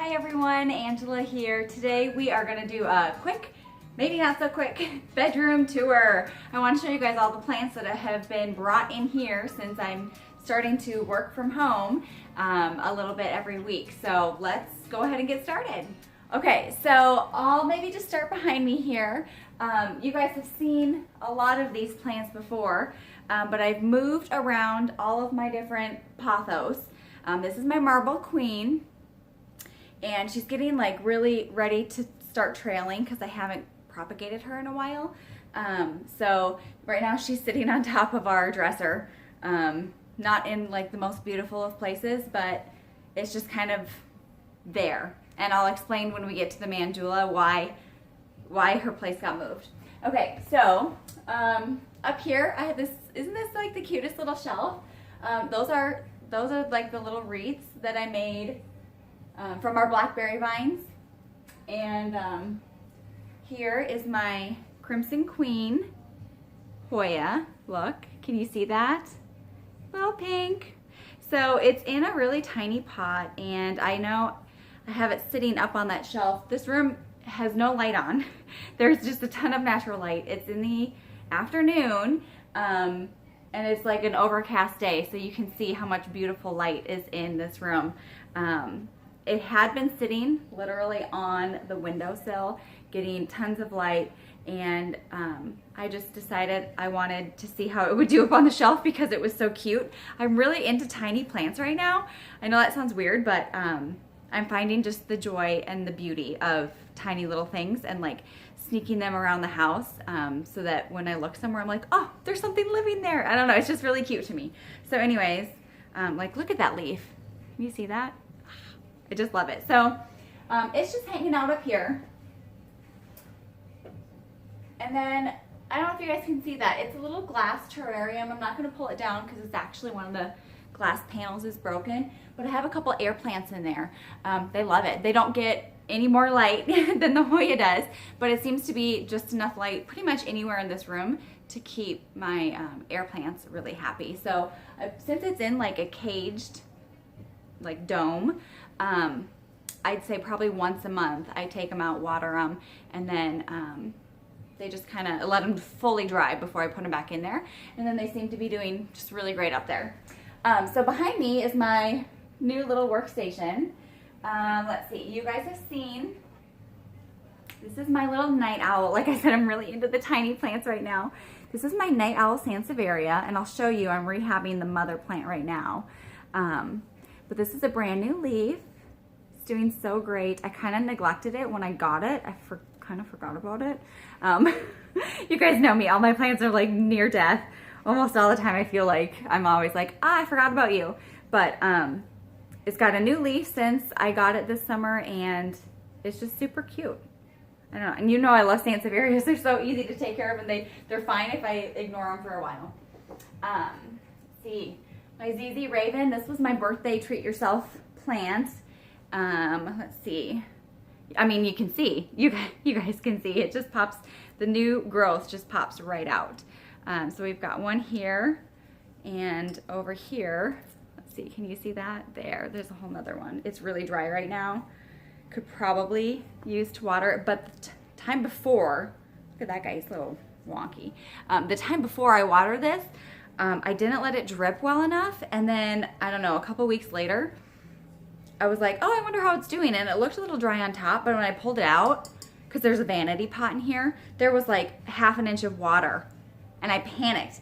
Hi everyone, Angela here. Today we are going to do a quick, maybe not so quick, bedroom tour. I want to show you guys all the plants that have been brought in here since I'm starting to work from home a little bit every week. So let's go ahead and get started. Okay, so I'll maybe just start behind me here. You guys have seen a lot of these plants before, but I've moved around all of my different pothos. This is my marble queen, and she's getting like really ready to start trailing because I haven't propagated her in a while. So right now she's sitting on top of our dresser, not in like the most beautiful of places, but it's just kind of there. And I'll explain when we get to the mandula why her place got moved. Okay, so up here I have this. Isn't this like the cutest little shelf? Those are like the little wreaths that I made from our blackberry vines. And here is my Crimson Queen, Hoya. Look, can you see that? Little pink. So it's in a really tiny pot, and I know I have it sitting up on that shelf. This room has no light on. There's just a ton of natural light. It's in the afternoon, and it's like an overcast day, so you can see how much beautiful light is in this room. It had been sitting literally on the windowsill, getting tons of light, and I just decided I wanted to see how it would do up on the shelf because it was so cute. I'm really into tiny plants right now. I know that sounds weird, but I'm finding just the joy and the beauty of tiny little things and like sneaking them around the house so that when I look somewhere, I'm like, oh, there's something living there. I don't know, it's just really cute to me. So anyways, like look at that leaf. Can you see that? I just love it. So it's just hanging out up here. And then, I don't know if you guys can see that. It's a little glass terrarium. I'm not gonna pull it down because it's actually one of the glass panels is broken, but I have a couple air plants in there. They love it. They don't get any more light than the Hoya does, but it seems to be just enough light pretty much anywhere in this room to keep my air plants really happy. So since it's in like a caged like dome, I'd say probably once a month I take them out, water them, and then they just kind of let them fully dry before I put them back in there. And then they seem to be doing just really great up there. So behind me is my new little workstation. Let's see, you guys have seen, this is my little night owl. Like I said, I'm really into the tiny plants right now. This is my night owl Sansevieria, and I'll show you, I'm rehabbing the mother plant right now. But this is a brand new leaf. It's doing so great. I kind of neglected it when I got it. I kind of forgot about it. You guys know me, all my plants are like near death. Almost all the time I feel like I'm always like, I forgot about you. But it's got a new leaf since I got it this summer, and it's just super cute. I don't know, and you know I love Sansevierias. They're so easy to take care of, and they're fine if I ignore them for a while. Let's see, my ZZ Raven, this was my birthday treat yourself plant. Let's see. I mean, you can see, you guys can see, it just pops, the new growth just pops right out. So we've got one here, and over here, let's see, can you see that? There's a whole nother one. It's really dry right now. Could probably use to water it, but the time before, look at that guy, he's a little wonky. The time before I watered this, I didn't let it drip well enough, and then, I don't know, a couple weeks later, I was like, oh, I wonder how it's doing, and it looked a little dry on top, but when I pulled it out, because there's a vanity pot in here, there was like ½ an inch of water, and I panicked,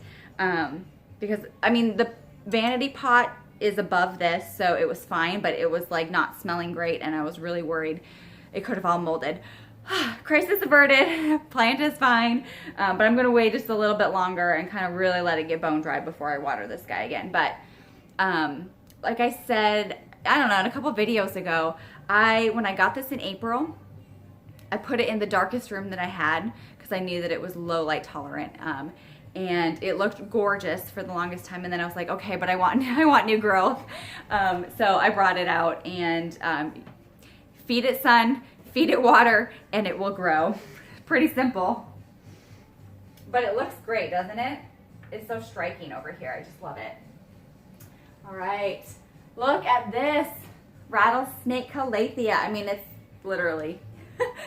because, I mean, the vanity pot is above this, so it was fine, but it was like not smelling great, and I was really worried it could have all molded. Crisis averted, plant is fine, but I'm gonna wait just a little bit longer and kind of really let it get bone dry before I water this guy again. But like I said, I don't know, in a couple videos ago, when I got this in April, I put it in the darkest room that I had because I knew that it was low light tolerant. And it looked gorgeous for the longest time, and then I was like, okay, but I want new growth. So I brought it out, and feed it sun, feed it water, and it will grow. Pretty simple. But it looks great, doesn't it? It's so striking over here. I just love it. All right, look at this. Rattlesnake Calathea. I mean, it's literally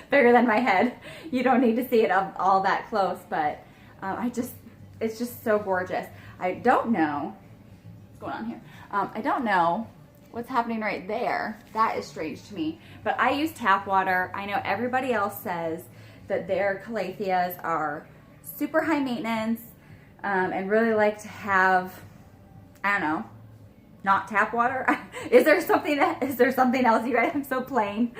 bigger than my head. You don't need to see it all that close, but it's just so gorgeous. I don't know what's going on here. I don't know what's happening right there. That is strange to me, but I use tap water. I know everybody else says that their calatheas are super high maintenance and really like to have, I don't know, not tap water. Is there something else, you guys? I'm so plain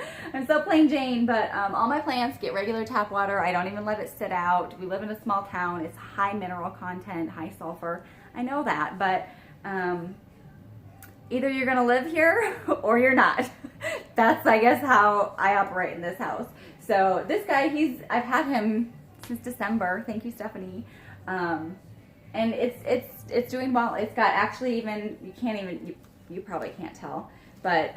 Jane, but all my plants get regular tap water. I don't even let it sit out. We live in a small town. It's high mineral content, high sulfur. I know that, but either you're gonna live here or you're not. That's, I guess, how I operate in this house. So this guy, I've had him since December. Thank you, Stephanie. And it's doing well. It's got actually you probably can't tell, but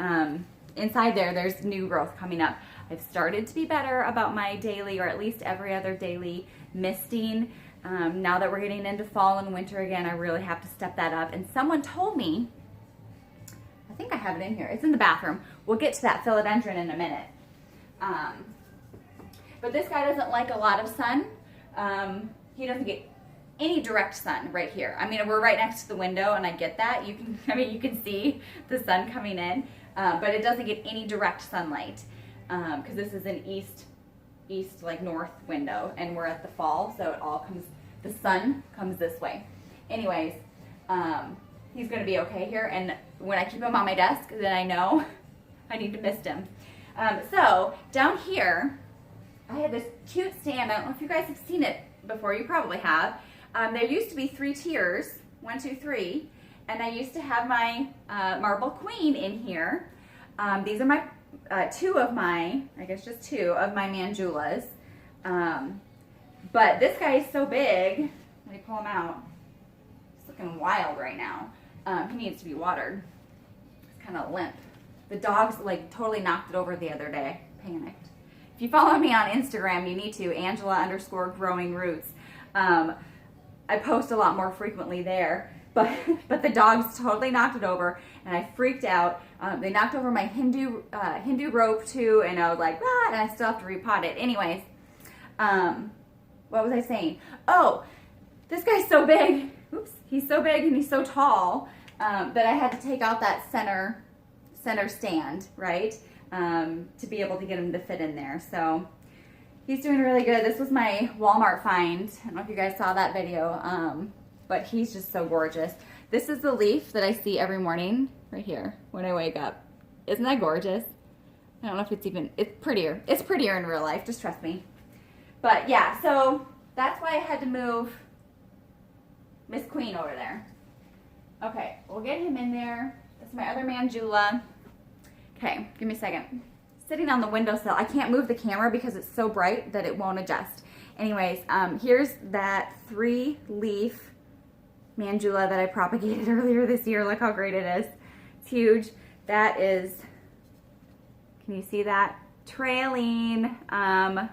inside there's new growth coming up. I've started to be better about my daily, or at least every other daily, misting. Now that we're getting into fall and winter again, I really have to step that up. And someone told me, I think I have it in here. It's in the bathroom. We'll get to that philodendron in a minute. But this guy doesn't like a lot of sun. He doesn't get any direct sun right here. I mean, we're right next to the window, and I get that. You can see the sun coming in, but it doesn't get any direct sunlight because this is an east like north window, and we're at the fall, so the sun comes this way. Anyways, he's gonna be okay here, and when I keep him on my desk, then I know I need to mist him. So down here, I had this cute stand. I don't know if you guys have seen it before. You probably have. There used to be 3 tiers, 1, 2, 3, and I used to have my marble queen in here. These are my two of my mandulas. But this guy is so big. Let me pull him out. He's looking wild right now. He needs to be watered. He's kind of limp. The dogs totally knocked it over the other day. Panicked. If you follow me on Instagram, you need to, Angela_growing_roots. I post a lot more frequently there, but the dogs totally knocked it over, and I freaked out. They knocked over my Hindu rope too, and I was like, ah, and I still have to repot it. Anyways, what was I saying? Oh, this guy's so big. Oops, he's so big and he's so tall that I had to take out that center stand, right, to be able to get him to fit in there. So he's doing really good. This was my Walmart find. I don't know if you guys saw that video, but he's just so gorgeous. This is the leaf that I see every morning right here when I wake up. Isn't that gorgeous? I don't know if it's prettier. It's prettier in real life, just trust me. But yeah, so that's why I had to move Miss Queen over there. Okay, we'll get him in there. That's my other mandula. Okay, give me a second. Sitting on the windowsill. I can't move the camera because it's so bright that it won't adjust. Anyways, here's that 3-leaf mandula that I propagated earlier this year. Look how great it is. It's huge. That is, can you see that? Trailing. I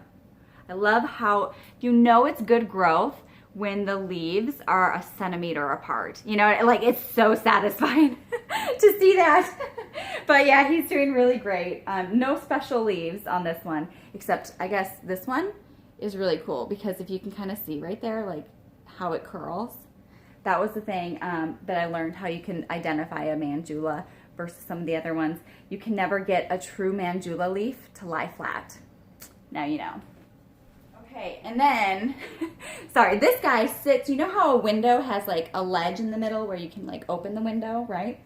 love how, it's good growth when the leaves are 1 centimeter apart. You know, it's so satisfying to see that. But yeah, he's doing really great. No special leaves on this one, except I guess this one is really cool because if you can kind of see right there, how it curls. That was the thing that I learned, how you can identify a mandula versus some of the other ones. You can never get a true mandula leaf to lie flat. Now you know. Okay, and then, sorry, this guy sits, you know how a window has a ledge in the middle where you can open the window, right?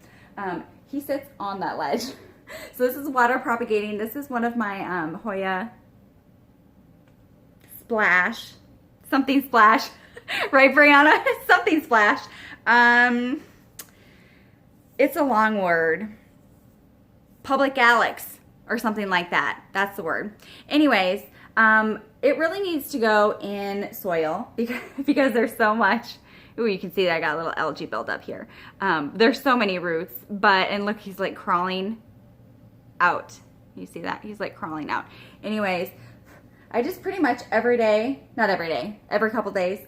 He sits on that ledge. So this is water propagating. This is one of my Hoya Splash, something splash, right, Brianna? Something splash. It's a long word. Public Alex or something like that. That's the word. Anyways, it really needs to go in soil because there's so much. Ooh, you can see that I got a little algae buildup here. There's so many roots, and look, he's crawling out. You see that? He's crawling out. Anyways, I just pretty much every day, not every day, every couple days,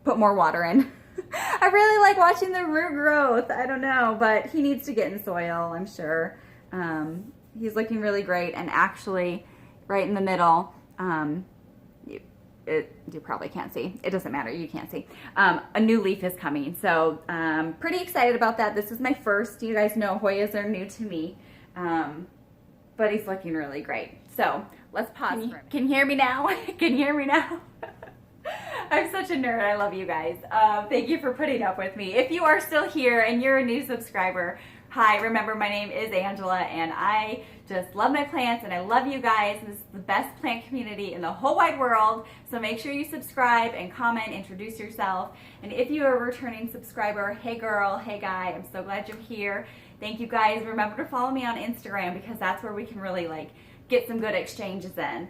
put more water in. I really like watching the root growth. I don't know, but he needs to get in soil, I'm sure. He's looking really great, and actually right in the middle, you probably can't see. It doesn't matter. You can't see. A new leaf is coming. So pretty excited about that. This is my first. You guys know Hoyas are new to me. But he's looking really great. So let's pause. Can you hear me now? Can you hear me now? I'm such a nerd. I love you guys. Thank you for putting up with me. If you are still here and you're a new subscriber, hi, remember my name is Angela and I just love my plants and I love you guys. This is the best plant community in the whole wide world. So make sure you subscribe and comment, introduce yourself. And if you are a returning subscriber, hey girl, hey guy, I'm so glad you're here. Thank you guys. Remember to follow me on Instagram because that's where we can really like get some good exchanges in.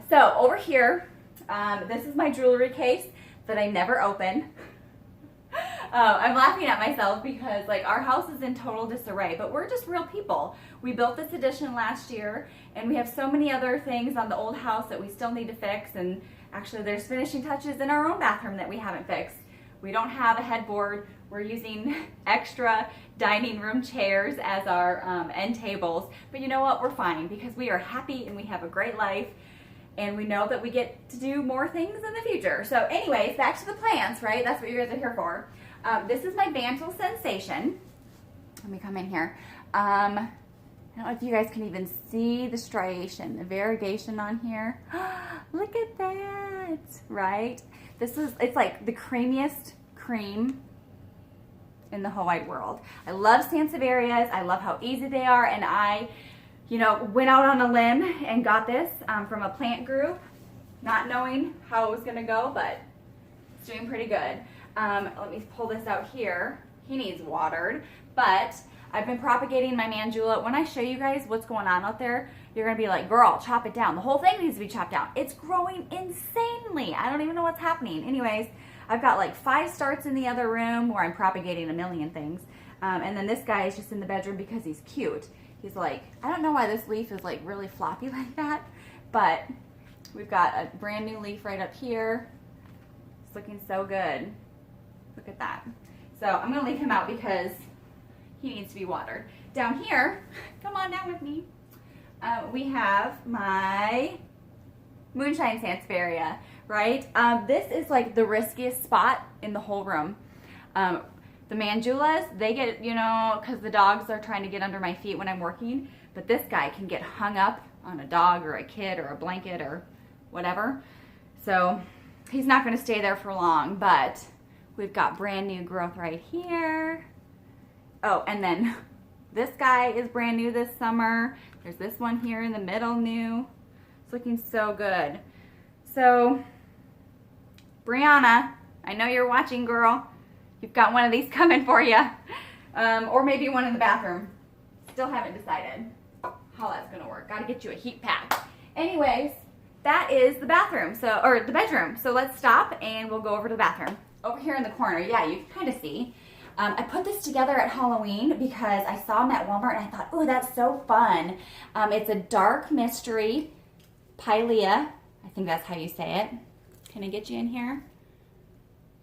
So over here, this is my jewelry case that I never open. I'm laughing at myself because like our house is in total disarray, but we're just real people. We built this addition last year and we have so many other things on the old house that we still need to fix, and actually there's finishing touches in our own bathroom that we haven't fixed. We don't have a headboard. We're using extra dining room chairs as our end tables, but you know what? We're fine because we are happy and we have a great life. And we know that we get to do more things in the future. So anyways, back to the plants, right? That's what you guys are here for. This is my Owl Sensation. Let me come in here. I don't know if you guys can even see the striation, the variegation on here. Look at that, right? It's like the creamiest cream in the whole wide world. I love Sansevierias. I love how easy they are, and I went out on a limb and got this from a plant group, not knowing how it was going to go, but it's doing pretty good. Let me pull this out here. He needs watered, but I've been propagating my Mandula. When I show you guys what's going on out there, you're going to be like, girl, chop it down. The whole thing needs to be chopped down. It's growing insanely. I don't even know what's happening. Anyways, I've got like 5 starts in the other room where I'm propagating a million things. And then this guy is just in the bedroom because he's cute. He's like, I don't know why this leaf is like really floppy like that, but we've got a brand new leaf right up here. It's looking so good. Look at that. So I'm gonna leave him out because he needs to be watered. Down here, come on down with me. We have my Moonshine Sansevieria, right? This is like the riskiest spot in the whole room. The Mandulas, they get, because the dogs are trying to get under my feet when I'm working, but this guy can get hung up on a dog or a kid or a blanket or whatever. So he's not going to stay there for long, but we've got brand new growth right here. Oh, and then this guy is brand new this summer. There's this one here in the middle new. It's looking so good. So, Brianna, I know you're watching, girl. You've got one of these coming for you. Or maybe one in the bathroom. Still haven't decided how that's going to work. Got to get you a heat pack. Anyways, that is the bathroom, or the bedroom. So let's stop and we'll go over to the bathroom. Over here in the corner, yeah, you can kind of see. I put this together at Halloween because I saw them at Walmart and I thought, oh, that's so fun. It's a dark mystery pilea. I think that's how you say it. Can I get you in here?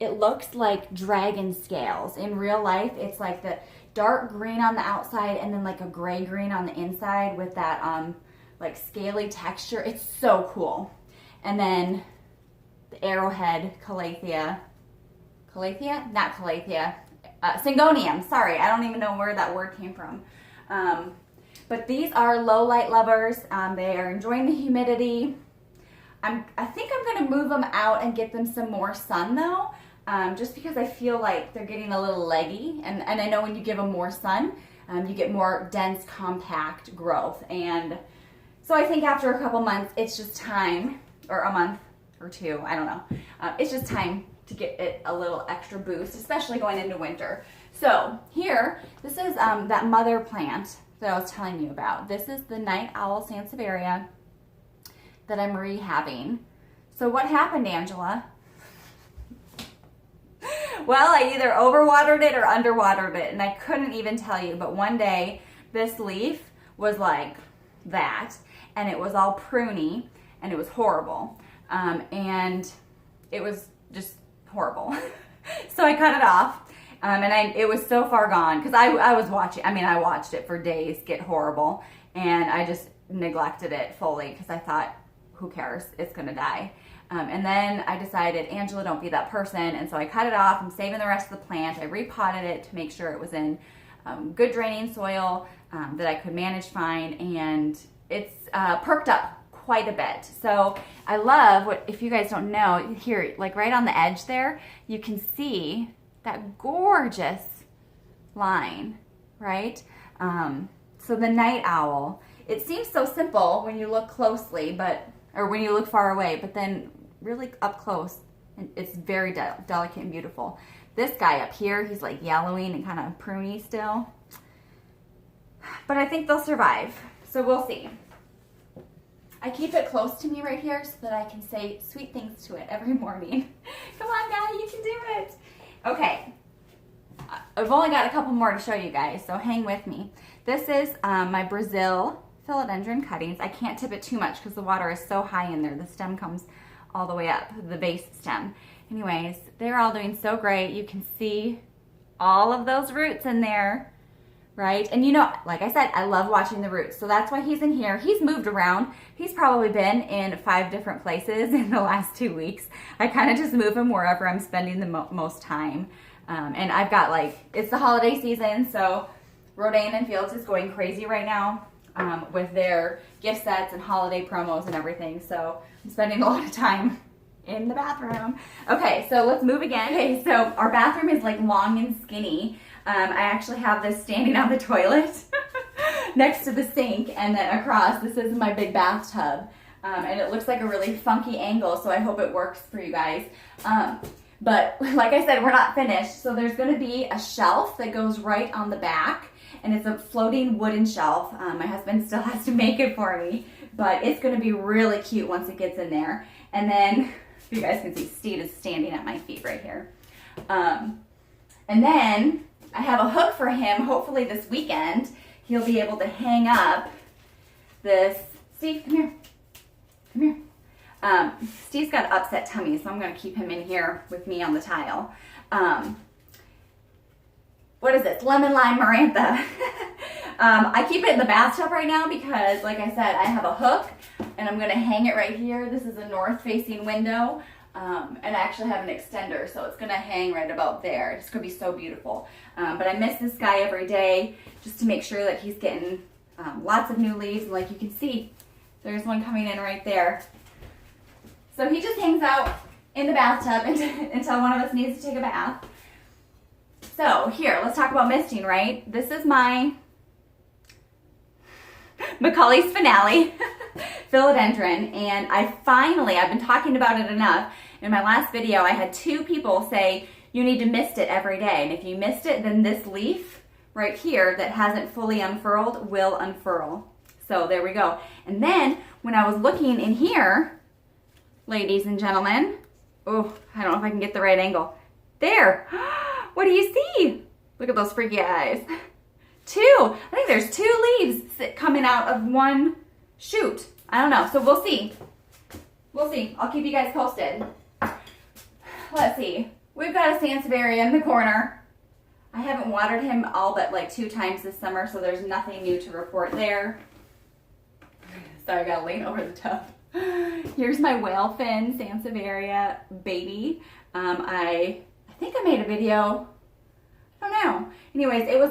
It looks like dragon scales. In real life, it's like the dark green on the outside and then like a gray green on the inside with that like scaly texture. It's so cool. And then the Arrowhead Calathea. Calathea? Not Calathea. Syngonium. Sorry, I don't even know where that word came from. But these are low light lovers. They are enjoying the humidity. I think I'm going to move them out and get them some more sun though. Just because I feel like they're getting a little leggy, and I know when you give them more sun, you get more dense, compact growth. And so I think after a couple months, it's just time, or a month or 2, I don't know. It's just time to get it a little extra boost, especially going into winter. So here, this is that mother plant that I was telling you about. This is the Night Owl Sansevieria that I'm rehabbing. So what happened, Angela? Well, I either overwatered it or underwatered it, and I couldn't even tell you. But one day, this leaf was like that, and it was all pruny, and it was horrible. And it was just horrible. So I cut it off, And it was so far gone because I was watching, I watched it for days get horrible, and I just neglected it fully because I thought, who cares? It's going to die. And then I decided, Angela, don't be that person. And so I cut it off. I'm saving the rest of the plant. I repotted it to make sure it was in good draining soil that I could manage fine. And it's perked up quite a bit. So I love what, if you guys don't know, here, like right on the edge there, you can see that gorgeous line, right? So the night owl, it seems so simple when you look closely, or when you look far away, but then really up close, it's very delicate and beautiful. This guy up here, he's like yellowing and kind of pruny still. But I think they'll survive, so we'll see. I keep it close to me right here so that I can say sweet things to it every morning. Come on, guy, you can do it. Okay, I've only got a couple more to show you guys, so hang with me. This is my Brazil Philodendron cuttings. I can't tip it too much because the water is so high in there. The stem comes all the way up, the base stem. Anyways, they're all doing so great. You can see all of those roots in there, right? And you know, like I said, I love watching the roots. So that's why he's in here. He's moved around. He's probably been in 5 different places in the last 2 weeks. I kind of just move him wherever I'm spending the most time. And I've got it's the holiday season, so Rodan and Fields is going crazy right now with their gift sets and holiday promos and everything. So I'm spending a lot of time in the bathroom. Okay, so let's move again. Okay, so our bathroom is like long and skinny. I actually have this standing on the toilet next to the sink, and then across, this is my big bathtub. And it looks like a really funky angle, so I hope it works for you guys. But like I said, we're not finished. So there's gonna be a shelf that goes right on the back, and it's a floating wooden shelf. My husband still has to make it for me, but it's gonna be really cute once it gets in there. And then, you guys can see, Steve is standing at my feet right here. And then I have a hook for him. Hopefully this weekend, he'll be able to hang up this. Steve, come here. Come here. Steve's got an upset tummy, so I'm going to keep him in here with me on the tile. What is this? Lemon lime marantha. I keep it in the bathtub right now because, like I said, I have a hook and I'm going to hang it right here. This is a north-facing window, and I actually have an extender, so it's going to hang right about there. It's going to be so beautiful. But I miss this guy every day just to make sure that he's getting lots of new leaves. And like you can see, there's one coming in right there. So he just hangs out in the bathtub until one of us needs to take a bath. So here, let's talk about misting, right? This is my Macaulay's finale, Philodendron, and I've been talking about it enough. In my last video, I had 2 people say, you need to mist it every day. And if you mist it, then this leaf right here that hasn't fully unfurled will unfurl. So there we go. And then when I was looking in here, ladies and gentlemen, oh, I don't know if I can get the right angle. There. What do you see? Look at those freaky eyes. 2. I think there's 2 leaves coming out of one shoot. I don't know. So we'll see. We'll see. I'll keep you guys posted. Let's see. We've got a Sansevieria in the corner. I haven't watered him all but 2 times this summer, so there's nothing new to report there. Sorry, I gotta lean over the tub. Here's my whale fin Sansevieria baby. I think I made a video, I don't know. Anyways, it was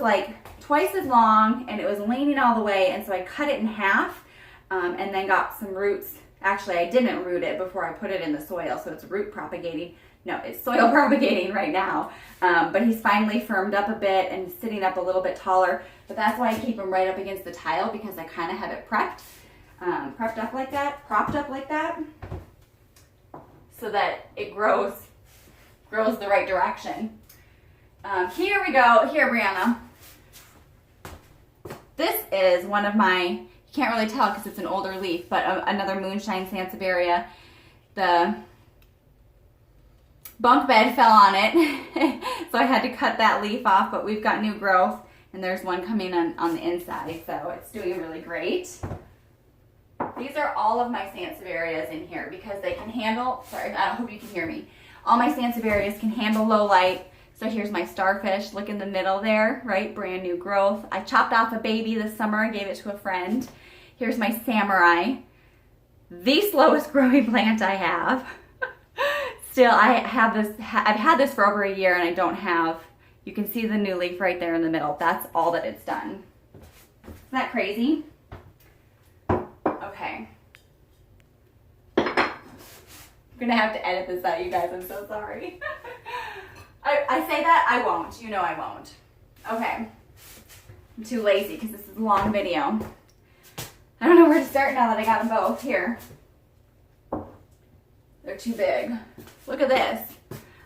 twice as long and it was leaning all the way, and so I cut it in half and then got some roots. Actually, I didn't root it before I put it in the soil, so it's root propagating. No, it's soil propagating right now. But he's finally firmed up a bit and sitting up a little bit taller. But that's why I keep him right up against the tile, because I kind of have it propped up like that, so that it grows the right direction. Here we go. Here, Brianna. This is one of my, you can't really tell because it's an older leaf, but another moonshine Sansevieria. The bunk bed fell on it, so I had to cut that leaf off, but we've got new growth, and there's one coming on the inside, so it's doing really great. These are all of my Sansevierias in here because they can handle, sorry, I hope you can hear me. All my Sansevierias can handle low light, So here's my Starfish. Look in the middle there, right? Brand new growth. I chopped off a baby this summer and gave it to a friend. Here's my Samurai, the slowest growing plant I have. Still, I've had this for over a year and I don't have, you can see the new leaf right there in the middle. That's all that it's done. Isn't that crazy? Okay. I'm gonna have to edit this out, you guys. I'm so sorry. I say that, I won't. You know I won't. Okay. I'm too lazy because this is a long video. I don't know where to start now that I got them both. Here. They're too big. Look at this.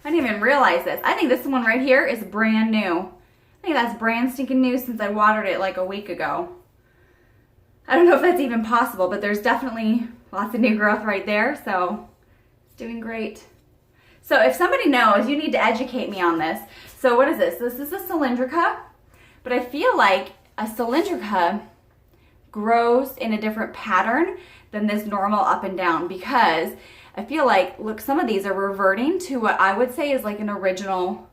I didn't even realize this. I think this one right here is brand new. I think that's brand stinking new since I watered it like a week ago. I don't know if that's even possible, but there's definitely lots of new growth right there, so it's doing great. So if somebody knows, you need to educate me on this. So what is this? This is a cylindrica, but I feel like a cylindrica grows in a different pattern than this normal up and down, because I feel like, look, some of these are reverting to what I would say is like an original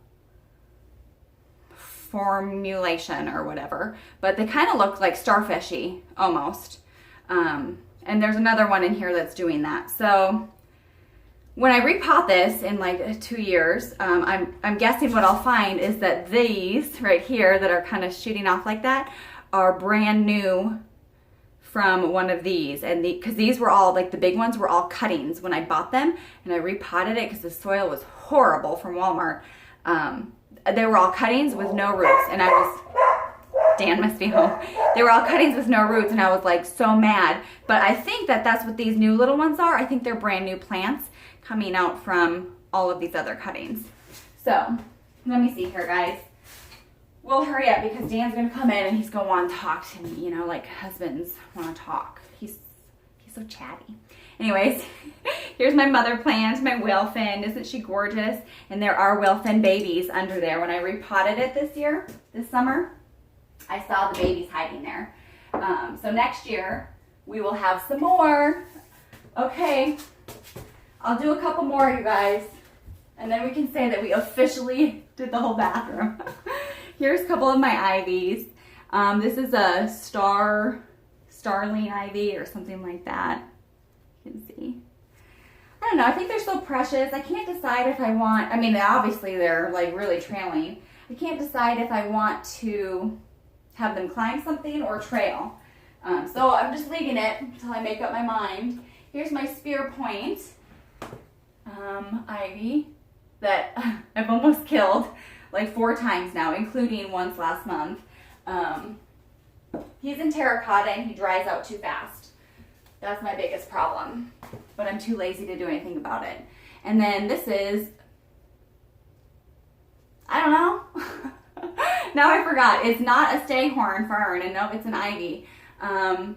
formulation or whatever, but they kind of look like starfishy almost. And there's another one in here that's doing that. So when I repot this in like 2 years, I'm guessing what I'll find is that these right here that are kind of shooting off like that are brand new from one of these, and because these were all, like the big ones were all cuttings when I bought them, and I repotted it because the soil was horrible from Walmart. They were all cuttings with no roots, and Dan must be home. They were all cuttings with no roots, and I was like so mad. But I think that that's what these new little ones are. I think they're brand new plants coming out from all of these other cuttings. So let me see here, guys. We'll hurry up because Dan's gonna come in and he's gonna want to talk to me, you know, like husbands want to talk. He's so chatty. Anyways, here's my mother plant, my whale fin. Isn't she gorgeous? And there are whale fin babies under there. When I repotted it this summer, I saw the babies hiding there. So next year we will have some more. Okay, I'll do a couple more, you guys, and then we can say that we officially did the whole bathroom. Here's a couple of my ivies. This is a starling ivy or something like that. You can see. I don't know, I think they're so precious. I can't decide if I want, I mean, obviously they're like really trailing. I can't decide if I want to have them climb something or trail. So I'm just leaving it until I make up my mind. Here's my spear point ivy that I've almost killed like 4 times now, including once last month. He's in terracotta and he dries out too fast. That's my biggest problem, but I'm too lazy to do anything about it. And then this is, I don't know. Now I forgot. It's not a staghorn fern, and no, it's an ivy. I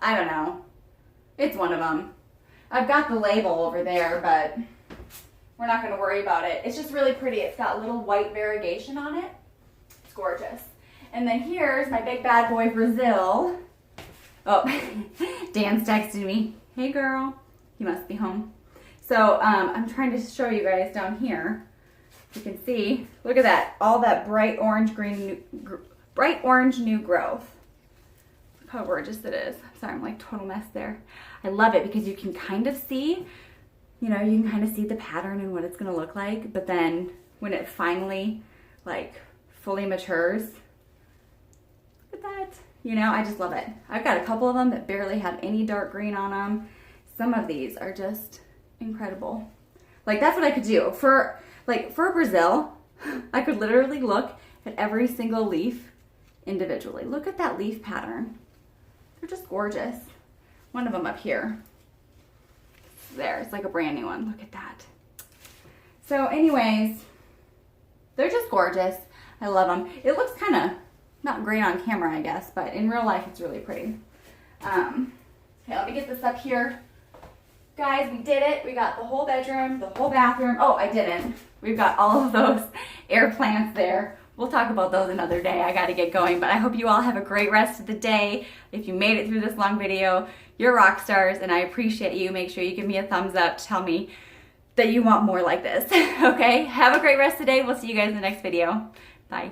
don't know. It's one of them. I've got the label over there, but we're not going to worry about it. It's just really pretty. It's got little white variegation on it. It's gorgeous. And then here's my big bad boy Brazil. Oh, Dan's texting me. Hey girl. He must be home. So I'm trying to show you guys down here. You can see, look at that. All that bright orange new growth. Look how gorgeous it is. Sorry, I'm like total mess there. I love it because you can kind of see, you know, you can kind of see the pattern and what it's going to look like. But then when it finally like fully matures, look at that. You know, I just love it. I've got a couple of them that barely have any dark green on them. Some of these are just incredible. Like that's what I could do. For Brazil, I could literally look at every single leaf individually. Look at that leaf pattern. They're just gorgeous. One of them up here. There, it's like a brand new one. Look at that. So anyways, they're just gorgeous. I love them. It looks kind of not great on camera, I guess, but in real life, it's really pretty. Okay, let me get this up here. Guys, we did it. We got the whole bedroom, the whole bathroom. Oh, I didn't. We've got all of those air plants there. We'll talk about those another day. I got to get going, but I hope you all have a great rest of the day. If you made it through this long video, you're rock stars, and I appreciate you. Make sure you give me a thumbs up. Tell me that you want more like this. Okay, have a great rest of the day. We'll see you guys in the next video. Bye.